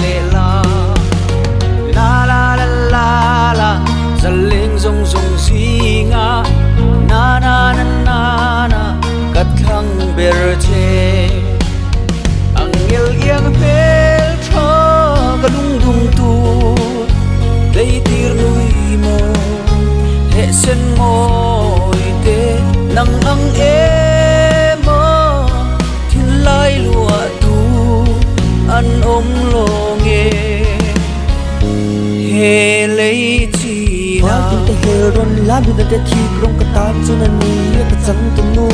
lệ la la la la la la dần lên rong rong gì ngã na na na na na cắt thăng bể chê ang yêu yang bể cho cái lung dung tu lấy tir nuôi mồ hệ sen môi tê nắng ang em mơ thiên lai lụa tu ăn ôm lo nghe he lấy chi na tu te he ron la du te thi krong ka ta chuna ni ka chang tu nu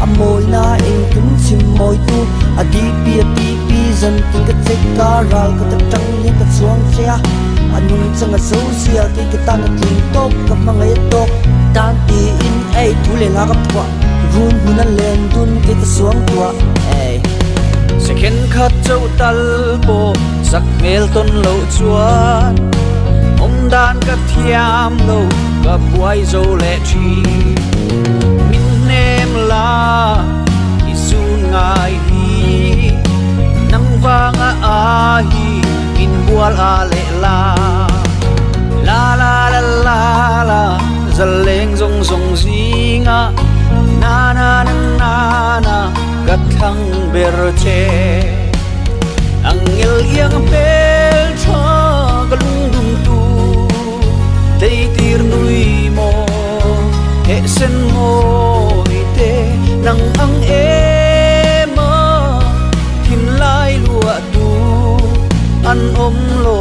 amoi na eng tum chim moi tu adi pi zan ting ka che ka ral ka ta tang ni ka chuang chia anung chang a so sia ke ka ta na ting top ka mangai top tan ti in ai tu le la ka phwa run hunan len dun ke ka suang tua ai sẽ khen khát châu tal bộ sắc mel tôn lâu chuan ông đàn cắt thiam lâu gặp quay dâu lệ chi min nem la isun ngai hi nang vang a hi min bual a lệ la la la la la la zal leng zong zong zinga na na na na na cắt thăng bể chê ang il yang bel cho cái lung dung tu lấy tir nuôi mồ hệ sen môi tê nắng ang em mơ thiên lai lụa tu ăn ôm lo